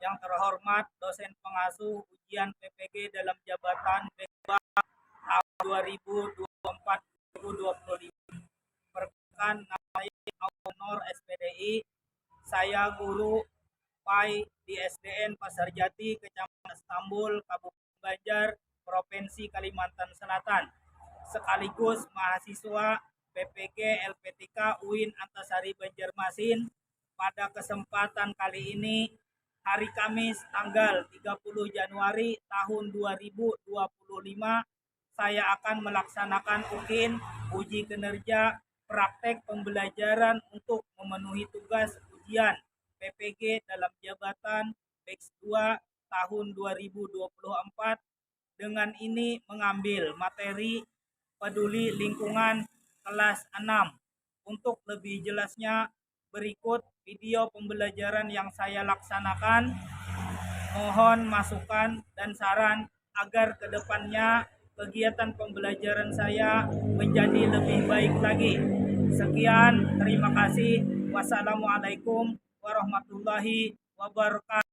yang terhormat dosen pengasuh ujian PPG dalam jabatan B2 tahun 2024-2025. Perkenalkan, nama Honor SPDI, saya guru PAI di SDN Pasar Jati, Kecamatan Stambul, Kabupaten Banjar, Provinsi Kalimantan Selatan, sekaligus mahasiswa PPG LPTK UIN Antasari Banjarmasin. Pada kesempatan kali ini, hari Kamis tanggal 30 Januari tahun 2025, saya akan melaksanakan uji kinerja praktek pembelajaran untuk memenuhi tugas ujian PPG dalam jabatan batch 2 tahun 2024. Dengan ini mengambil materi peduli lingkungan kelas 6. Untuk lebih jelasnya, berikut video pembelajaran yang saya laksanakan. Mohon masukan dan saran agar kedepannya kegiatan pembelajaran saya menjadi lebih baik lagi. Sekian, terima kasih. Wassalamualaikum warahmatullahi wabarakatuh.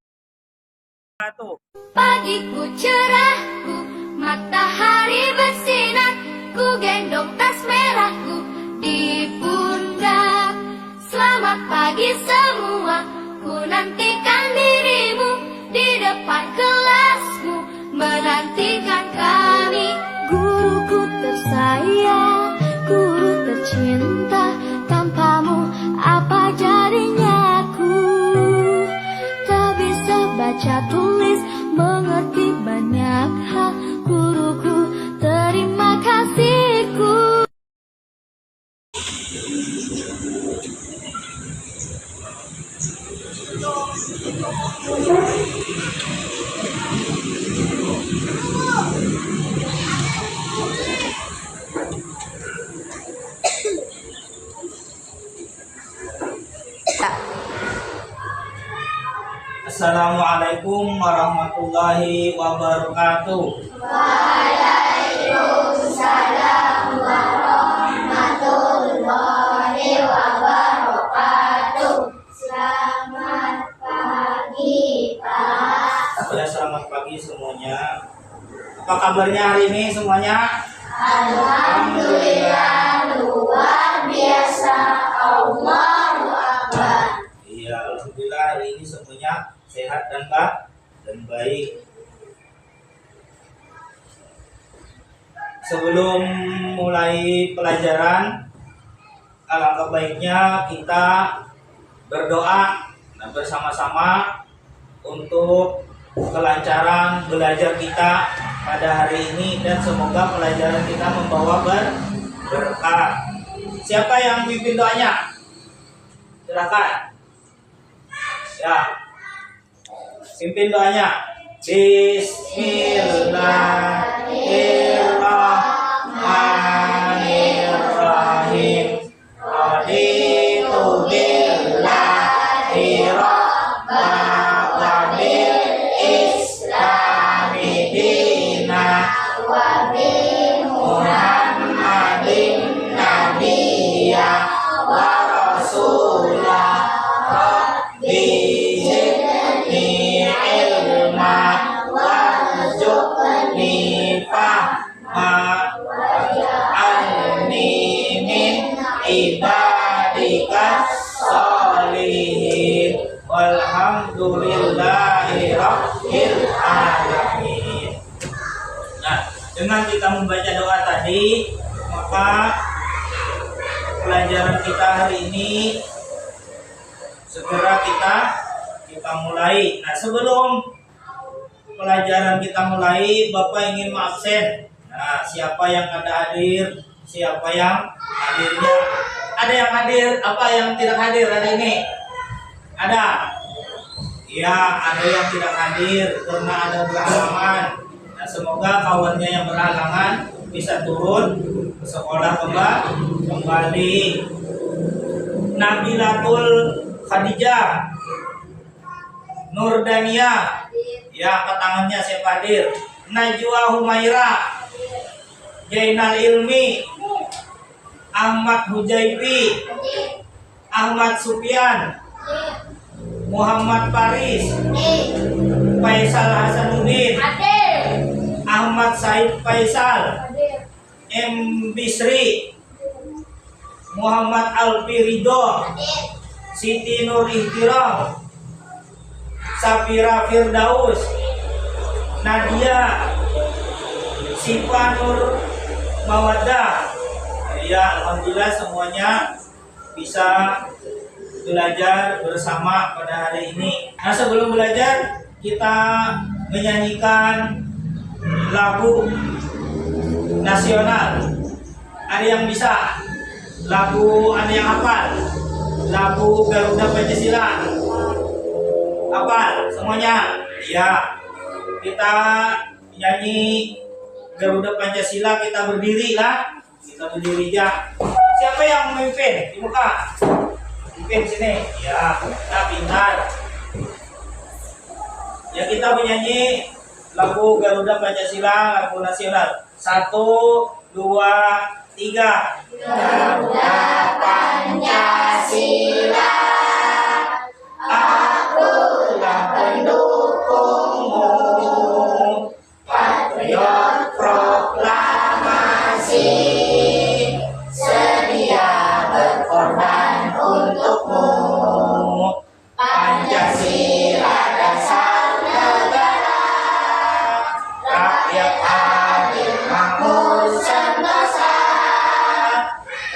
Pagiku cerahku, matahari bersinar, ku gendong tas merahku di pundak. Selamat pagi semua, ku nantikan dirimu di depan kelasmu, menantikan kami. Guruku tersayang, guru tercinta, tanpamu apa jadinya aku? Tak bisa baca tulis, mengerti banyak hal. Guruku, terima kasihku. Assalamualaikum warahmatullahi wabarakatuh. Waalaikumsalam warahmatullahi wabarakatuh. Selamat pagi, Pak. Ya, selamat pagi semuanya. Apa kabarnya hari ini semuanya? Alhamdulillah, luar biasa. Allahu Akbar. Iya, alhamdulillah hari ini semuanya sehat dan baik. Sebelum mulai pelajaran, alangkah baiknya kita berdoa bersama-sama untuk kelancaran belajar kita pada hari ini, dan semoga pelajaran kita membawa berkah. Siapa yang pimpin doanya? Silakan. Ya, pimpin doanya. Bismillahirrahmanirrahim. Raditu billahi rabba wa bil islami dina wa bi Muhammadin nabiyya wa rasulah. Rabbi zidni ilma warzuqni fahma waj'alni min ibadikas sholihin walhamdulillahi rabbil alamin. Nah, dengan kita membaca doa tadi, maka pelajaran kita hari ini segera kita mulai. Nah, sebelum pelajaran kita mulai, Bapak ingin absen. Nah, siapa yang ada hadir, siapa yang hadirnya? Ada yang hadir, apa yang tidak hadir hari ini? Ada? Ya, ada yang tidak hadir karena ada berhalangan. Nah, semoga kawannya yang berhalangan bisa turun ke sekolah kembali. Nabilatul Khadijah, Nurdania, ya, angkat tangannya siapa hadir? Najwa Humaira, Jainal Ilmi, Ahmad Hujaifi, Ahmad Sufyan, Muhammad Paris, Nih. Faisal Hasanuddin, Hadir. Ahmad Said Faisal, Hadir. M. Bisri, Muhammad Alfi Ridho, Hadir. Siti Nur Ihtiram, Safira Firdaus, Nadia, Sipa Nur Mawaddah. Ya, alhamdulillah semuanya bisa belajar bersama pada hari ini. Nah, sebelum belajar kita menyanyikan lagu nasional. Ada yang bisa? Lagu, ada yang hafal? Lagu Garuda Pancasila. Hafal semuanya? Ya. Kita nyanyi Garuda Pancasila, kita berdiri lah. Kita berdiri ya. Siapa yang memimpin? Di muka. Pimpin sini. Ya, nah pintar. Ya, kita menyanyi lagu Garuda Pancasila, lagu nasional. 1, 2, 3. Garuda Pancasila, akulah pendukungmu, patriot proklamasi, sedia berkorban untukmu. Pancasila dasar negara, rakyat adil makmur sentosa,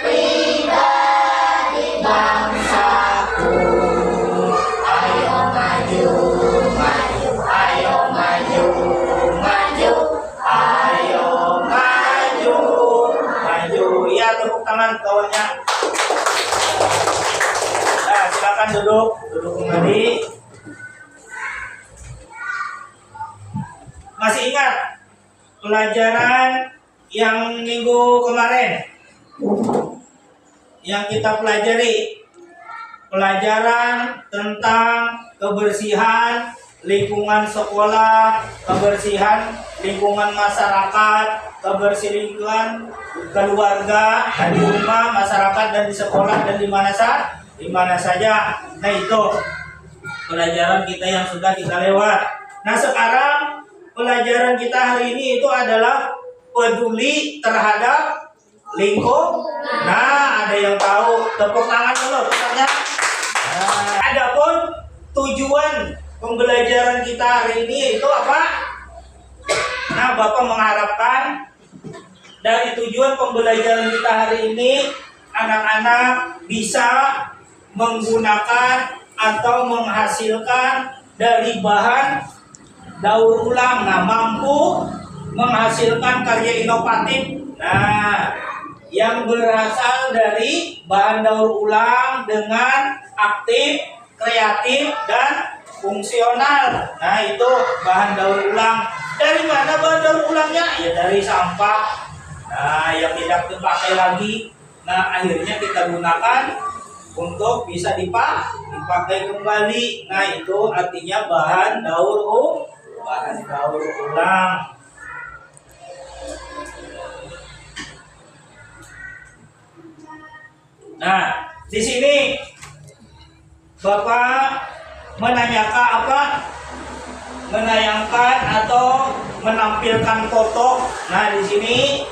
pribadi bangsaku. Ayo maju, maju, ayo maju, maju, Ayo maju, maju. Ya, tepuk tangan kawannya. Nah, silakan duduk kembali. Masih ingat pelajaran yang minggu kemarin yang kita pelajari? Pelajaran tentang kebersihan lingkungan sekolah, kebersihan lingkungan masyarakat, kebersihan keluarga, di rumah, masyarakat, dan di sekolah, dan di mana saja. Nah, itu pelajaran kita yang sudah kita lewat. Nah, sekarang pelajaran kita hari ini itu adalah peduli terhadap lingkungan. Nah, ada yang tahu? Tepuk tangan dulu. Nah, adapun tujuan pembelajaran kita hari ini itu apa? Nah, Bapak mengharapkan dari tujuan pembelajaran kita hari ini, anak-anak bisa menggunakan atau menghasilkan dari bahan daur ulang. Nah, mampu menghasilkan karya inovatif. Nah, yang berasal dari bahan daur ulang dengan aktif, kreatif, dan fungsional. Nah, itu bahan daur ulang. Dari mana bahan daur ulangnya? Ya dari sampah. Nah, yang tidak terpakai lagi. Nah, akhirnya kita gunakan untuk bisa dipakai kembali. Nah, itu artinya bahan daur ulang. Nah, di sini Bapak menanyakan apa? Menayangkan atau menampilkan foto. Nah, di sini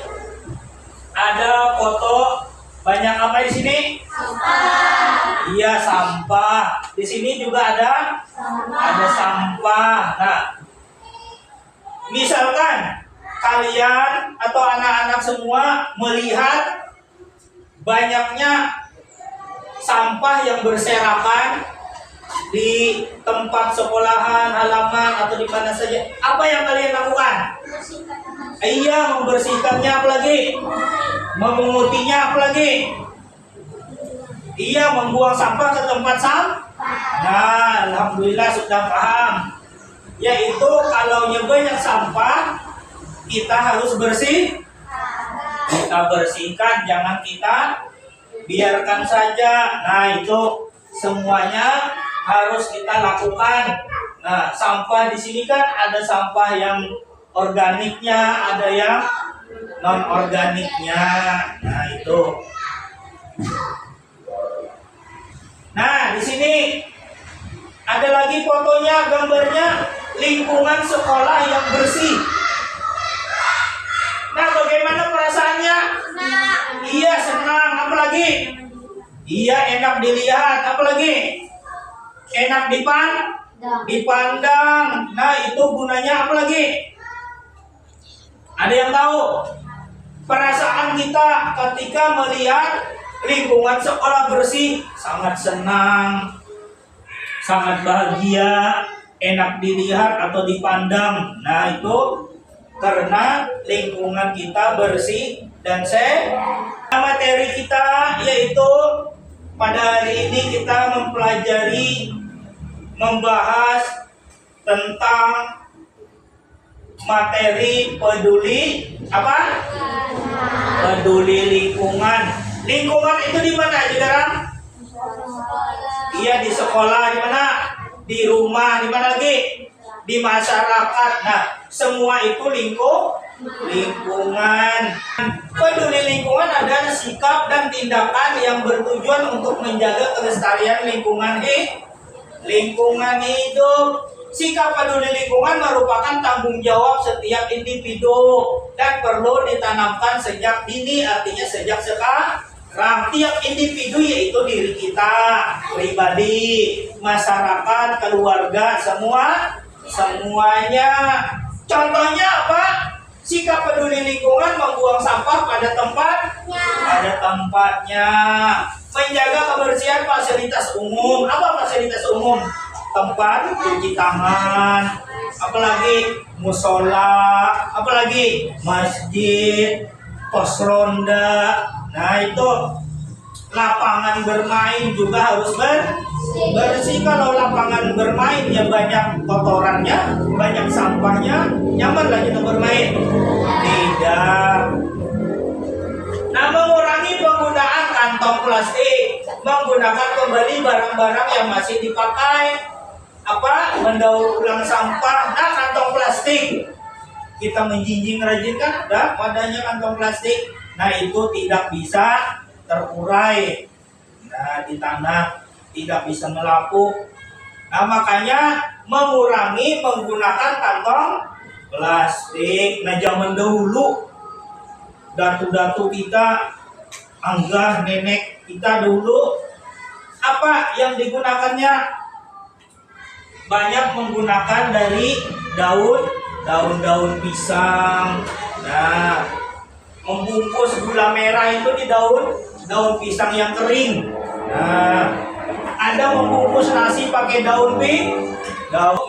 ada foto banyak apa di sini? sampah. Iya, sampah. Di sini juga ada sampah. Nah, misalkan kalian atau anak-anak semua melihat banyaknya sampah yang berserakan di tempat sekolahan, halaman, atau di mana saja. Apa yang kalian lakukan? Iya, membersihkannya, apalagi memungutinya, apalagi iya, membuang sampah ke tempat sampah. Nah, alhamdulillah sudah paham. Yaitu kalau banyak sampah, kita harus bersih. Kita bersihkan, jangan kita biarkan saja. Nah, itu semuanya harus kita lakukan. Nah, sampah di sini kan ada sampah yang organiknya, ada yang non organiknya. Nah, itu. Nah, di sini Ada lagi fotonya, gambarnya lingkungan sekolah yang bersih. Nah, bagaimana perasaannya? Iya, senang. Apalagi? Iya, enak dilihat. Apalagi? Enak dipandang. Nah, itu gunanya apalagi? Ada yang tahu? Perasaan kita ketika melihat lingkungan sekolah bersih sangat senang, sangat bahagia, enak dilihat atau dipandang. Nah, itu karena lingkungan kita bersih dan sehat. Materi kita yaitu pada hari ini kita membahas tentang materi peduli lingkungan. Lingkungan itu di mana sekarang? Iya, di sekolah, di mana? Di rumah, di mana lagi? Di masyarakat. Nah, semua itu lingkungan. Peduli lingkungan adalah sikap dan tindakan yang bertujuan untuk menjaga kelestarian lingkungan hidup. Sikap peduli lingkungan merupakan tanggung jawab setiap individu dan perlu ditanamkan sejak dini, artinya sejak sekarang. Tiap individu yaitu diri kita, pribadi, masyarakat, keluarga, semuanya. Contohnya apa? Sikap peduli lingkungan membuang sampah pada tempatnya. Menjaga kebersihan fasilitas umum. Apa fasilitas umum? Tempat cuci tangan, apalagi musola, apalagi masjid, pos ronda. Nah, itu lapangan bermain juga harus bersih. Kalau lapangan bermain ya banyak kotorannya, banyak sampahnya, nyaman lagi untuk bermain? Tidak. Nah, mengurangi penggunaan kantong plastik, menggunakan kembali barang-barang yang masih dipakai. Mendaur ulang sampah. Nah, kantong plastik kita menjinjing rajin kan ada wadahnya kantong plastik. Nah, itu tidak bisa terurai. Nah, di tanah tidak bisa melapuk. Nah, makanya mengurangi menggunakan kantong plastik. Nah, zaman dahulu datu-datu kita, anggah nenek kita dulu, apa yang digunakannya? Banyak menggunakan dari daun pisang. Nah, membungkus gula merah itu di daun pisang yang kering. Nah, ada membungkus nasi pakai daun.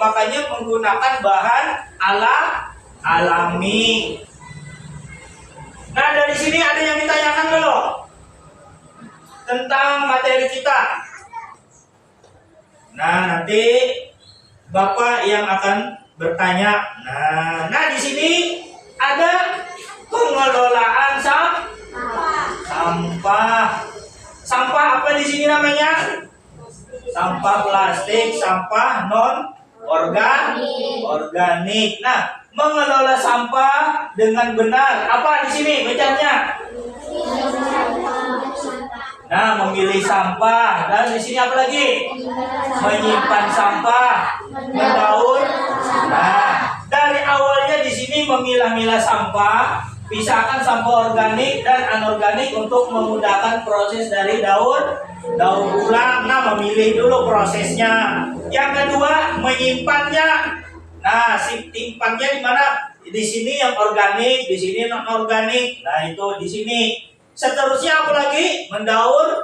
Makanya menggunakan bahan alami. Nah, dari sini ada yang ditanyakan dulu tentang materi kita. Nah, nanti Bapak yang akan bertanya. Nah, di sini ada pengelolaan sampah. Sampah apa di sini namanya? Sampah plastik, sampah non organik. Nah, mengelola sampah dengan benar. Apa di sini bacanya? Nah, memilih sampah. Dan di sini apa lagi? Menyimpan sampah, mendaur. Nah, dari awalnya di sini memilah-milah sampah, pisahkan sampah organik dan anorganik untuk memudahkan proses dari daur ulang. Nah, memilih dulu prosesnya. Yang kedua, menyimpannya. Nah, simpannya di mana? Di sini yang organik, di sini non organik. Nah, itu di sini. Seterusnya apa lagi? Mendaur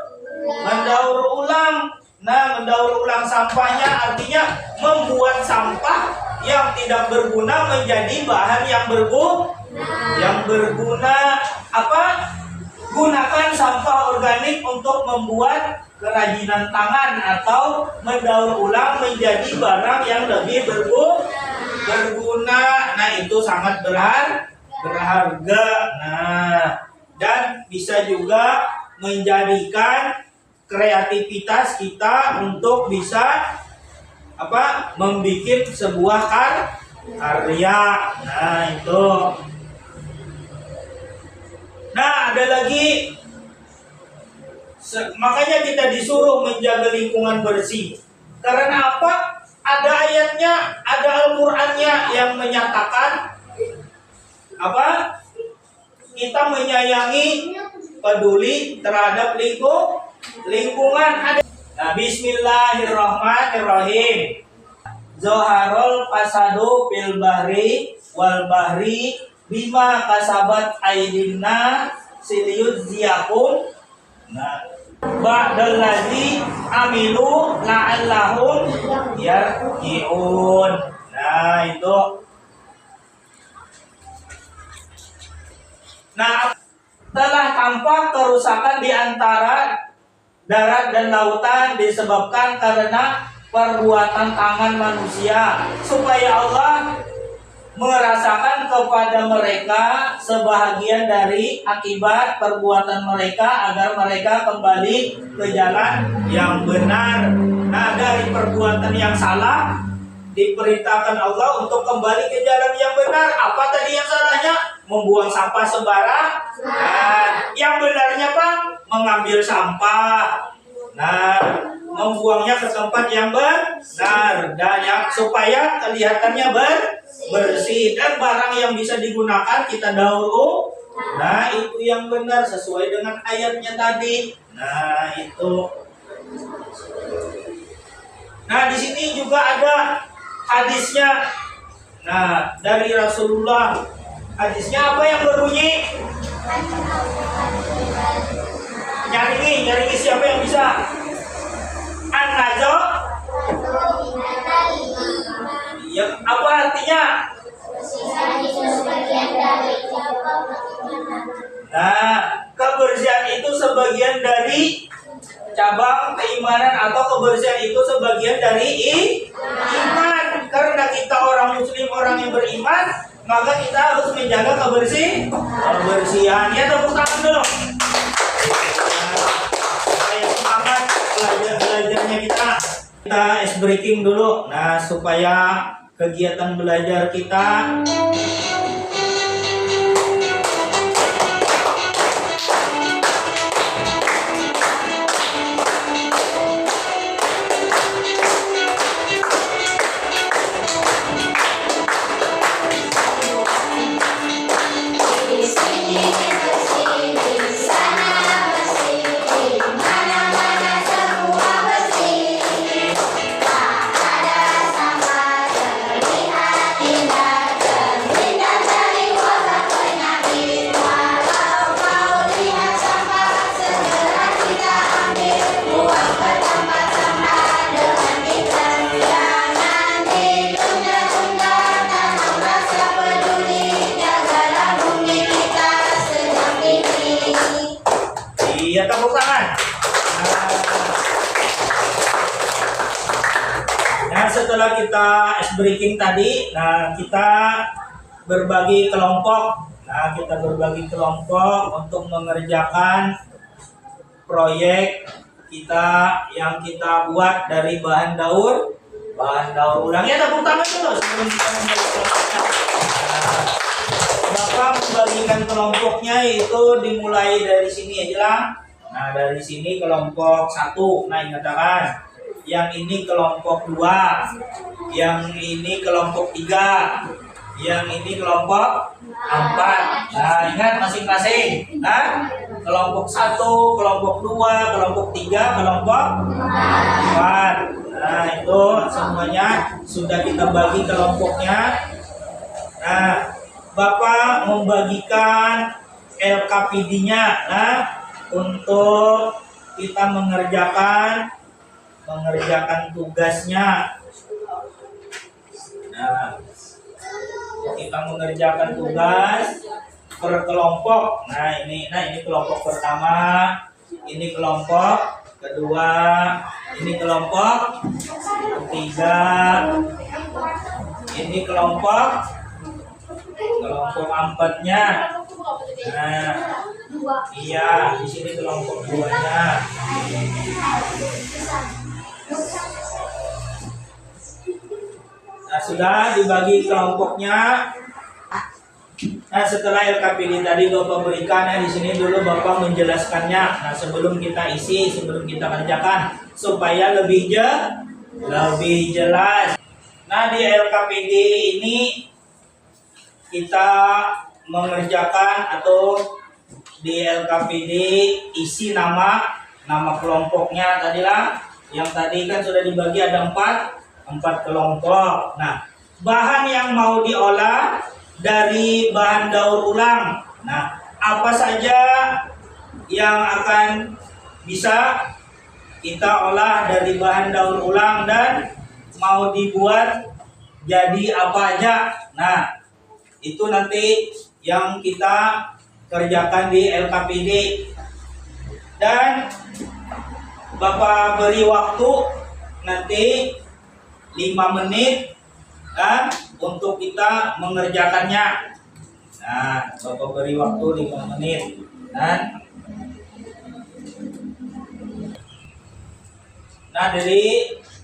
ulang. Nah, mendaur ulang sampahnya artinya membuat sampah yang tidak berguna menjadi bahan yang berguna. Gunakan sampah organik untuk membuat kerajinan tangan atau mendaur ulang menjadi barang yang lebih berguna. Nah, itu sangat berharga. Nah, dan bisa juga menjadikan kreativitas kita untuk bisa membuat sebuah karya. Nah, itu. Nah, ada lagi, makanya kita disuruh menjaga lingkungan bersih. Karena apa? Ada ayatnya, ada Al-Qur'annya yang menyatakan apa? Kita menyayangi, peduli terhadap lingkungan. Nah, bismillahirrahmanirrahim. Zoharul fasadu fil bahri wal bahri bima kasabat aydinna siliyudziyakum. Nah, ba'dallazi amilu la'allahum yarji'un. Nah, itu. Nah, telah tampak kerusakan di antara darat dan lautan disebabkan karena perbuatan tangan manusia, supaya Allah merasakan kepada mereka sebahagian dari akibat perbuatan mereka agar mereka kembali ke jalan yang benar. Nah, dari perbuatan yang salah diperintahkan Allah untuk kembali ke jalan yang benar. Apa tadi yang salahnya? Membuang sampah sembarangan. Nah, yang benarnya Pak, mengambil sampah. Nah, membuangnya ke tempat yang benar dan yang supaya kelihatannya bersih, dan barang yang bisa digunakan kita daur. Nah, itu yang benar sesuai dengan ayatnya tadi. Nah, itu. Nah, di sini juga ada hadisnya. Nah, dari Rasulullah. Hadisnya apa yang berbunyi? Nyaringi siapa yang bisa? An-Najah. Ya, apa artinya? Nah, kebersihan itu sebagian dari cabang keimanan, atau kebersihan itu sebagian dari iman. Karena kita orang muslim, orang yang beriman, maka kita harus menjaga kebersihan. Ya, tepuk tangan dulu. Supaya semangat belajarnya kita ice breaking dulu. Nah, supaya kegiatan belajar kita ya tepuk tangan. Nah, setelah kita ice breaking tadi, nah kita berbagi kelompok. Nah, kita berbagi kelompok untuk mengerjakan proyek kita yang kita buat dari bahan daur ulang. Ya, tepuk tangan dulu sebelum kita memulai kelompoknya. Nah, Bapak membagikan kelompoknya itu dimulai dari sini aja lah. Nah, dari sini kelompok 1. Nah, nyatakan yang ini kelompok 2, yang ini kelompok 3, yang ini kelompok 4. Nah, ingat masing-masing. Nah, kelompok 1, kelompok 2, kelompok 3, kelompok 4. Nah, itu semuanya sudah kita bagi kelompoknya. Nah, Bapak membagikan LKPD-nya. Nah, untuk kita mengerjakan tugasnya. Nah, kita mengerjakan tugas per kelompok. Nah, ini kelompok pertama, ini kelompok kedua, ini kelompok ketiga, ini kelompok 4-nya. Nah, iya, di sini kelompok 2-nya. Nah, sudah dibagi kelompoknya. Nah, setelah LKPD tadi Bapak berikan, ya, di sini dulu Bapak menjelaskannya. Nah, sebelum kita isi, sebelum kita kerjakan, supaya lebih lebih jelas. Nah, di LKPD ini kita mengerjakan atau di LKPD isi nama kelompoknya tadilah yang tadi kan sudah dibagi ada empat kelompok. Nah, bahan yang mau diolah dari bahan daur ulang. Nah, apa saja yang akan bisa kita olah dari bahan daur ulang dan mau dibuat jadi apa aja. Nah, itu nanti yang kita kerjakan di LKPD. Dan Bapak beri waktu nanti 5 menit kan, untuk kita mengerjakannya. Nah, Bapak beri waktu 5 menit. Dan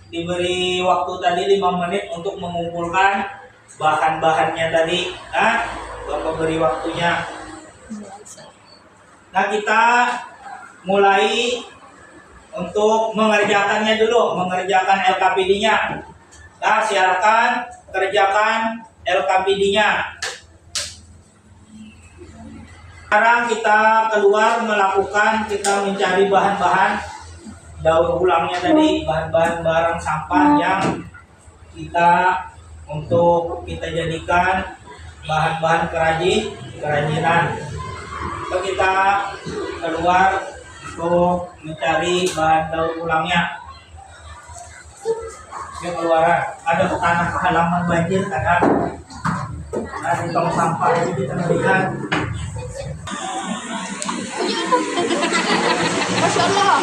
diberi waktu tadi 5 menit untuk mengumpulkan bahan-bahannya tadi. Nah, Bapak beri waktunya. Nah, kita mulai untuk mengerjakannya dulu, mengerjakan LKPD-nya. Nah, silakan kerjakan LKPD-nya. Sekarang kita keluar kita mencari bahan-bahan daur ulangnya tadi, bahan-bahan barang sampah yang untuk kita jadikan bahan-bahan kerajinan. So, kita keluar untuk mencari bahan daur ulangnya. Di keluaran ada tanah halaman banjir, ada di tong sampah ini kita lihat. Masya Allah.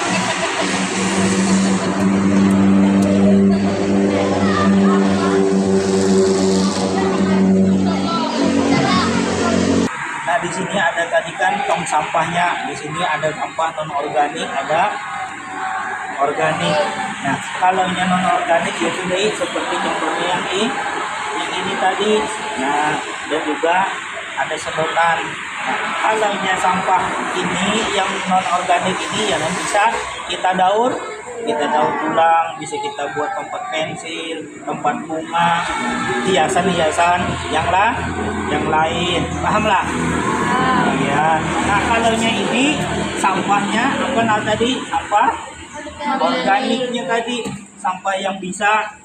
Nah, di sini ada tadi kan tong sampahnya. Di sini ada sampah non organik, ada organik. Nah, kalau yang non organik ya sudah seperti contohnya yang ini tadi. Nah, dan juga ada sedotan. Nah, kalau yang sampah ini yang non organik ini ya bisa kita daur ulang, bisa kita buat tempat pensil, tempat bunga, hiasan-hiasan yang lain. Paham lah? Iya. Nah, kalau ini sampahnya apa tadi? Sampah organiknya tadi, sampah yang bisa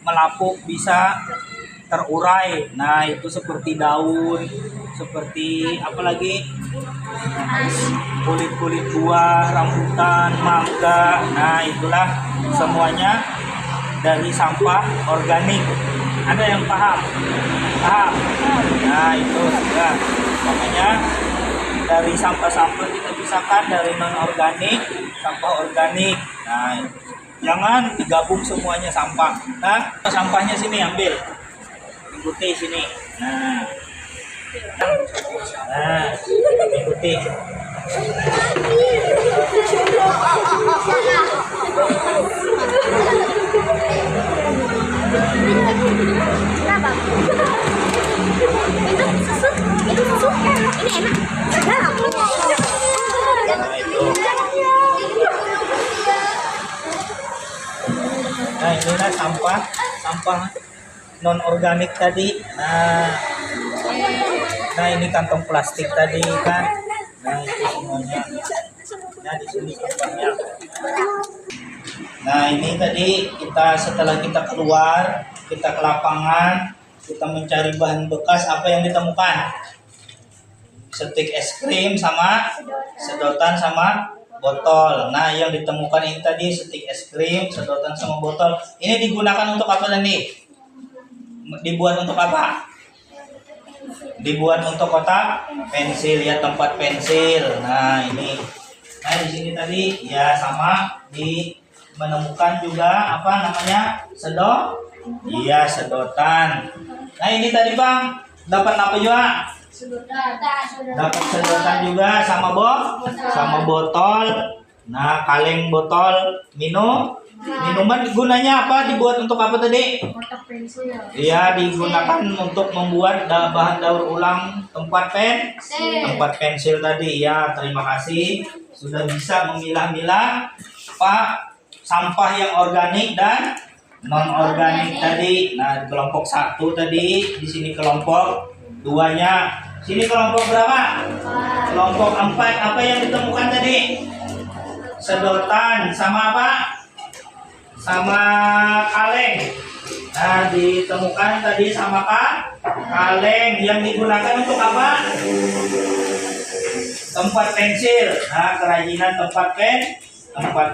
melapuk, bisa terurai. Nah, itu seperti daun, seperti apa lagi? Kulit-kulit buah, rambutan, mangga. Nah, itulah semuanya dari sampah organik. Ada yang paham? Paham? Nah, itu sudah. Makanya dari sampah-sampah kita pisahkan dari non-organik, sampah organik. Nah, jangan digabung semuanya sampah. Nah, sampahnya sini ambil. Ikuti sini. Nah, ikuti. Kenapa? Itu susu. Ini enak. Sedap. Nah, inilah sampah non organik tadi. Nah, ini kantong plastik tadi kan. Nah, itu semuanya. Nah, di sini sampahnya. Nah, ini tadi setelah kita keluar, kita ke lapangan, kita mencari bahan bekas, apa yang ditemukan? Stik es krim sama sedotan sama botol. Nah, yang ditemukan ini tadi stik es krim, sedotan sama botol. Ini digunakan untuk apa tadi? Dibuat untuk apa? Dibuat untuk kotak pensil ya, tempat pensil. Nah, ini. Nah, di sini tadi ya sama menemukan juga apa namanya? Iya, sedotan. Nah, ini tadi Bang, dapat apa juga? Dapat sedotan juga sama botol. Nah, kaleng botol minuman gunanya apa? Dibuat untuk apa tadi? Kotak pensil. Iya, digunakan untuk membuat bahan daur ulang tempat pensil tadi. Ya, terima kasih sudah bisa memilah-milah Pak sampah yang organik dan non organik tadi. Nah, di kelompok 1 tadi, di sini kelompok 2-nya. Sini kelompok berapa? Kelompok 4. Apa yang ditemukan tadi? Sedotan sama apa? Sama kaleng. Nah, ditemukan tadi sama kaleng yang digunakan untuk apa? Tempat pensil. Nah, kerajinan tempat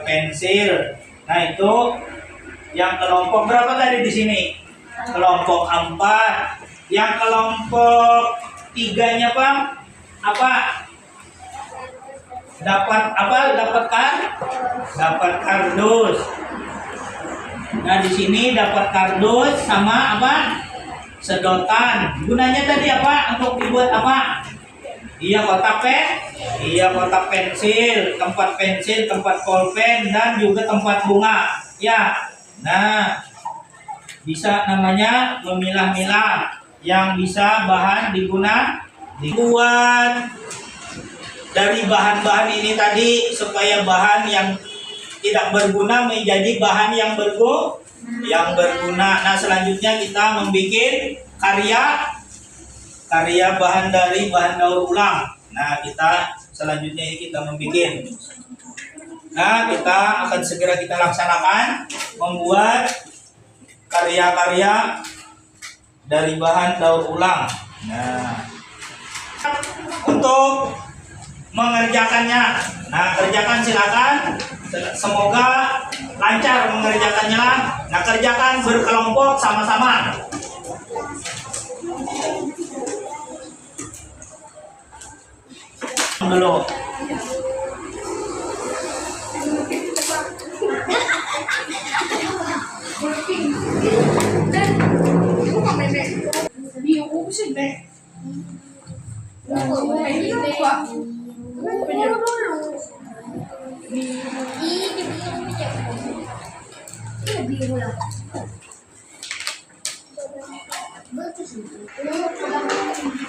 pensil. Nah, itu yang kelompok berapa tadi di sini? Kelompok 4. Yang kelompok 3-nya, Pak? Apa? Dapat apa? Dapat kardus. Nah, di sini dapat kardus sama apa? Sedotan. Gunanya tadi apa? Untuk dibuat apa? Iya, kotak pensil, tempat pulpen, dan juga tempat bunga. Ya. Nah, bisa namanya memilah-milah yang bisa bahan dibuat dari bahan-bahan ini tadi supaya bahan yang tidak berguna menjadi bahan yang berguna. Nah, selanjutnya kita membuat karya bahan dari bahan daur ulang. Nah, selanjutnya kita membuat. Nah, kita akan segera kita laksanakan membuat karya-karya dari bahan daur ulang. Nah, untuk mengerjakannya, kerjakan silakan. Semoga lancar mengerjakannya. Nah, kerjakan berkelompok sama-sama. Dulu.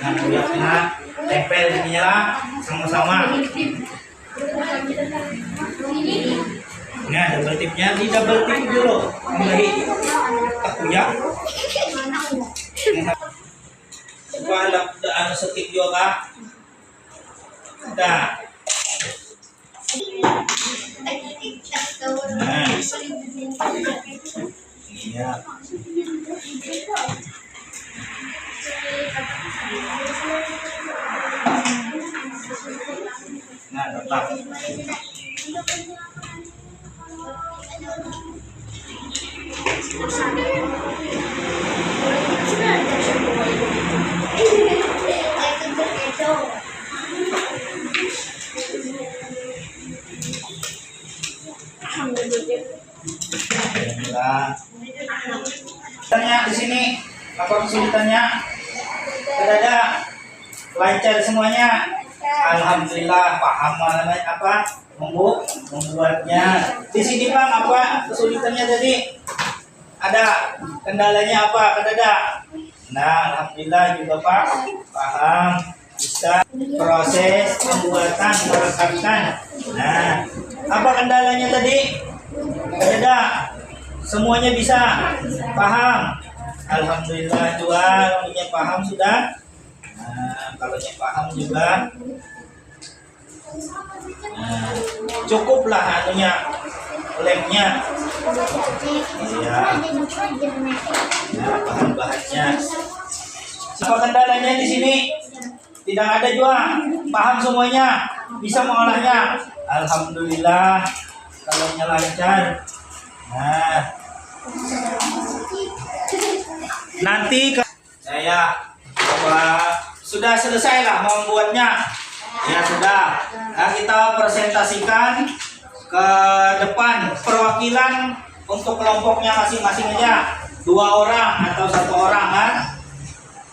Nah, biarnya tempel ini lah sama-sama. Nah, double tipnya di double tip dulu. Kembali aku ya. Coba ada setip juga. Dah. Nah. Iya. Nah, tetap. Tanya di sini apa kesulitannya? Tidak ada, lancar semuanya. Alhamdulillah, paham apa membuatnya. Di sini Bang, apa kesulitannya tadi? Ada kendalanya apa? Ada. Nah, alhamdulillah juga Pak paham, bisa proses pembuatan merekatkan. Nah, apa kendalanya tadi? Ada. Semuanya bisa paham. Alhamdulillah juga kalau paham sudah. Nah, kalau paham juga cukuplah anunya lemnya. Iya. Nah, bahan-bahannya. Apa kendalanya di sini? Tidak ada juga. Paham semuanya. Bisa mengolahnya. Alhamdulillah kalau lancar. Nah, nanti saya sudah selesai lah membuatnya. Ya sudah. Nah, kita presentasikan ke depan perwakilan untuk kelompoknya masing-masing aja. 2 orang atau 1 orang kan.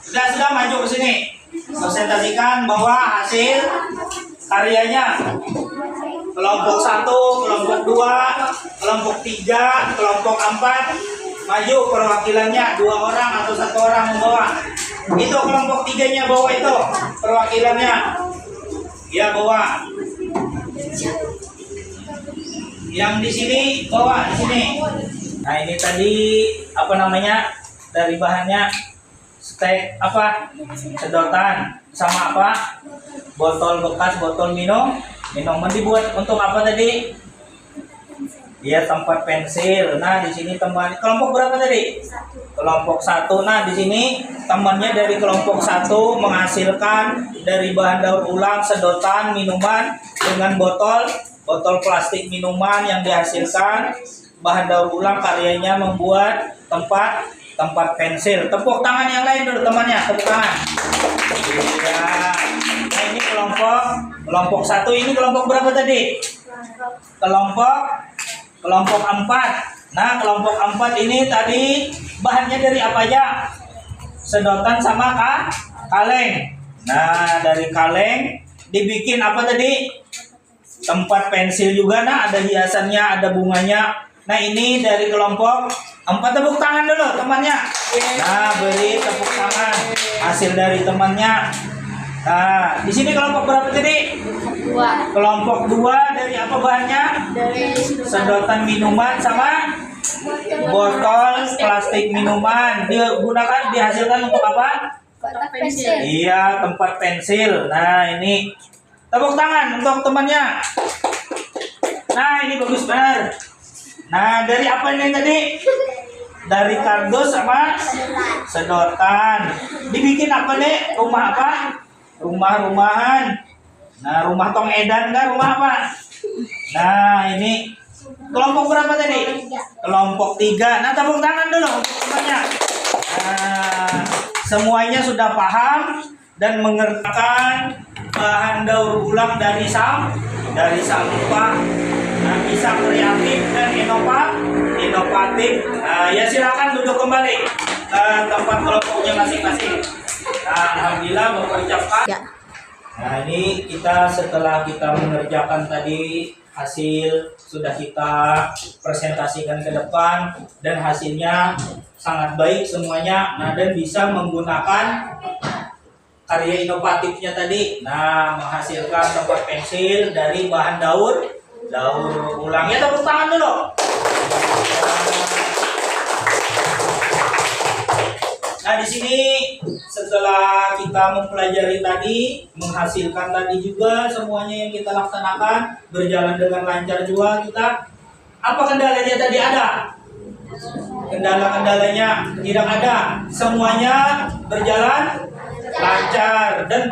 Sudah maju ke sini. Presentasikan bahwa hasil karyanya. Kelompok 1, kelompok 2, kelompok 3, kelompok 4 maju perwakilannya 2 orang atau 1 orang membawa. Itu kelompok 3-nya bawa itu perwakilannya. Ya bawa. Yang di sini bawa di sini. Nah ini tadi apa namanya dari bahannya stek apa sedotan sama apa botol bekas botol minuman dibuat untuk apa tadi? Dia tempat pensil. Nah di sini teman kelompok berapa tadi? Kelompok 1. Nah di sini temannya dari kelompok 1 menghasilkan dari bahan daur ulang sedotan minuman dengan botol plastik minuman yang dihasilkan bahan daur ulang karyanya membuat tempat pensil. Tepuk tangan yang lain dulu temannya, tepuk tangan. Iya. Nah ini kelompok 1 ini kelompok berapa tadi? Kelompok 4. Nah, kelompok 4 ini tadi bahannya dari apa aja? Sedotan sama kaleng. Nah, dari kaleng dibikin apa tadi? Tempat pensil juga. Nah, ada hiasannya, ada bunganya. Nah, ini dari kelompok 4. Tepuk tangan dulu temannya. Nah, beri tepuk tangan hasil dari temannya. Nah, di sini kelompok berapa tadi? 2. Kelompok 2 dari apa bahannya? Dari Sedotan minuman sama botol plastik minuman. Digunakan dihasilkan untuk apa? kotak pensil. Iya, tempat pensil. Nah, ini tepuk tangan untuk temannya. Nah, ini bagus benar. Nah, dari apa ini tadi? Dari kardus sama sedotan. Dibikin apa nih? Rumah apa? Rumah-rumahan. Nah, rumah tong edan kan? Rumah apa? Nah, ini kelompok berapa tadi? Kelompok 3. Nah, tepuk tangan dulu semuanya. Nah, semuanya sudah paham dan mengerjakan bahan daur ulang dari sampah. Nah, bisa kreatif dan inovatif. Nah, ya silakan duduk kembali ke tempat kelompoknya masing-masing. Nah, alhamdulillah mengucapkan. Ya. Nah, ini kita setelah kita mengerjakan tadi hasil sudah kita presentasikan ke depan dan hasilnya sangat baik semuanya. Nah, dan bisa menggunakan karya inovatifnya tadi. Nah, menghasilkan tempat pensil dari bahan daur ulang. Ya, tepuk tangan dulu. Nah, di sini setelah kita mempelajari tadi, menghasilkan tadi juga semuanya yang kita laksanakan berjalan dengan lancar juga kita. Apa kendalanya tadi ada? Kendala-kendalanya tidak ada. Semuanya berjalan lancar dan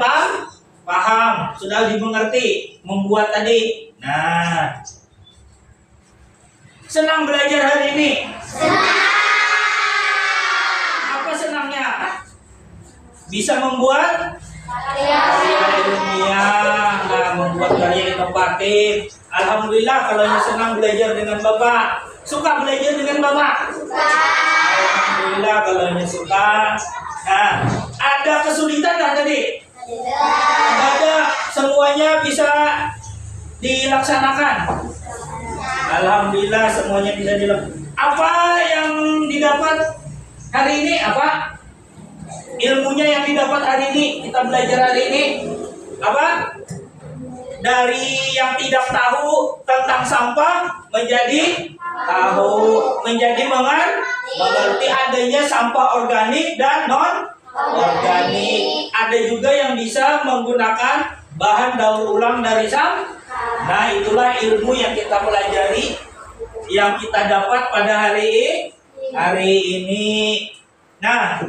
paham, sudah dimengerti membuat tadi. Nah, senang belajar hari ini. Senangnya bisa membuat karya ilmiah, membuat karya inovatif. Alhamdulillah kalau yang senang belajar dengan Bapak. Suka belajar dengan Bapak? Alhamdulillah kalau yang suka. Nah, ada kesulitan nggak tadi? Tidak ada, semuanya bisa dilaksanakan. Alhamdulillah semuanya bisa dilaksanakan. Apa yang didapat hari ini? Apa ilmunya yang didapat hari ini? Kita belajar hari ini apa? Dari yang tidak tahu tentang sampah menjadi tahu, menjadi mengerti adanya sampah organik dan non organik. Ada juga yang bisa menggunakan bahan daur ulang dari sampah. Nah, itulah ilmu yang kita pelajari, yang kita dapat pada hari ini. Nah,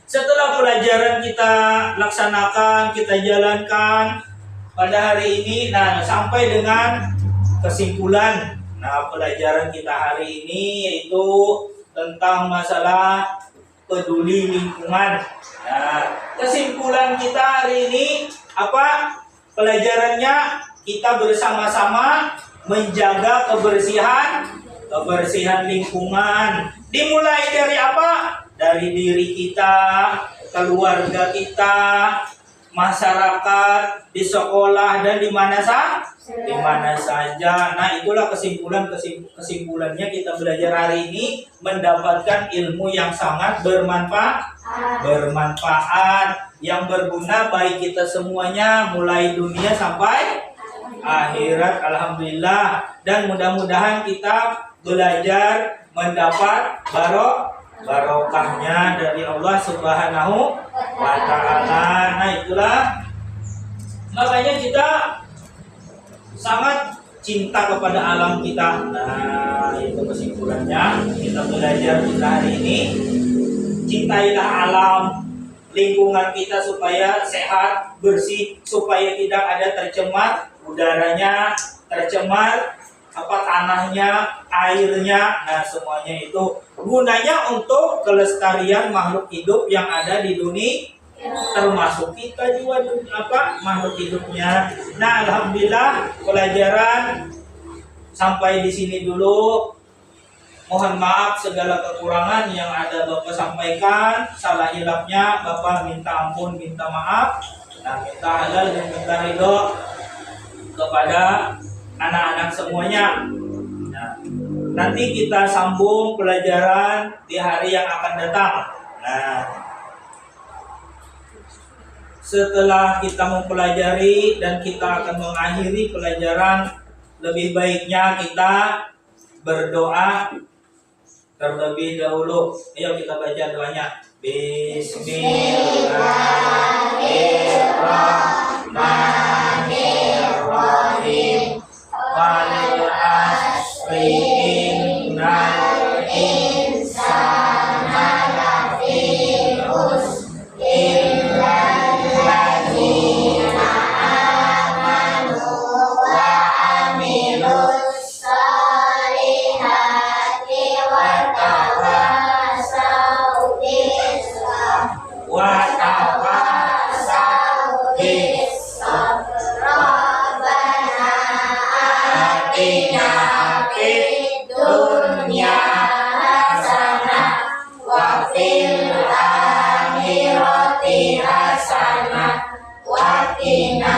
setelah pelajaran kita laksanakan, kita jalankan pada hari ini, nah sampai dengan kesimpulan. Nah, pelajaran kita hari ini yaitu tentang masalah peduli lingkungan. Nah, kesimpulan kita hari ini apa? Pelajarannya kita bersama-sama menjaga kebersihan lingkungan. Dimulai dari apa? Dari diri kita, keluarga kita, masyarakat, di sekolah dan di mana saja. Nah, itulah kesimpulannya kita belajar hari ini mendapatkan ilmu yang sangat bermanfaat, yang berguna bagi kita semuanya mulai dunia sampai akhirat. Alhamdulillah, dan mudah-mudahan kita belajar mendapat barokahnya dari Allah Subhanahu wa Ta'ala. Nah, itulah makanya kita sangat cinta kepada alam kita. Nah, itu kesimpulannya kita belajar kita hari ini. Cintailah alam lingkungan kita supaya sehat, bersih, supaya tidak ada tercemar udaranya, tercemar tanahnya, airnya. Nah, semuanya itu gunanya untuk kelestarian makhluk hidup yang ada di dunia, termasuk kita juga makhluk hidupnya. Nah, alhamdulillah pelajaran sampai di sini dulu. Mohon maaf segala kekurangan yang ada Bapak sampaikan, salah hilapnya Bapak minta ampun, minta maaf. Nah, minta halal dan minta ridho kepada anak-anak semuanya. Nah, nanti kita sambung pelajaran di hari yang akan datang. Nah, setelah kita mempelajari dan kita akan mengakhiri pelajaran, lebih baiknya kita berdoa terlebih dahulu. Ayo kita baca doanya. Bismillahirrahmanirrahim. Wal asri innal insana lafi khusr illal ladzina amanu wa amilus solihati wa tawassaw bis sabr. Rabbana atina fid dunya hasanah wa fil akhirati hasanah wa qina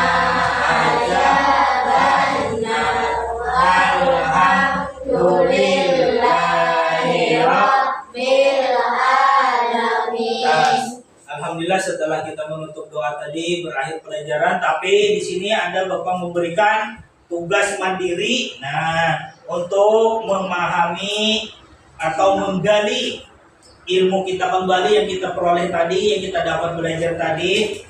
adzabannar. Alhamdulillahi rabbil alamin. Alhamdulillah, setelah kita menutup doa tadi berakhir pelajaran, tapi di sini ada Bapak memberikan tugas mandiri. Nah, untuk memahami atau menggali ilmu kita kembali yang kita peroleh tadi, yang kita dapat belajar tadi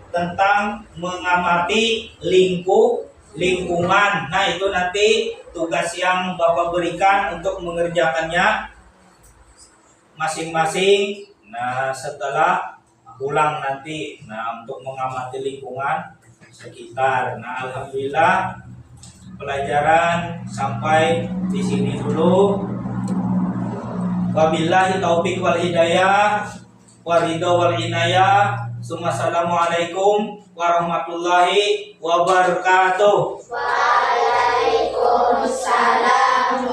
tentang mengamati lingkungan. Nah, itu nanti tugas yang Bapak berikan untuk mengerjakannya masing-masing. Nah, setelah pulang nanti, untuk mengamati lingkungan sekitar. Nah, alhamdulillah pelajaran sampai di sini dulu. Wabillahi taufiq wal hidayah, waridho wal inayah. Assalamualaikum warahmatullahi wabarakatuh. Waalaikumsalam.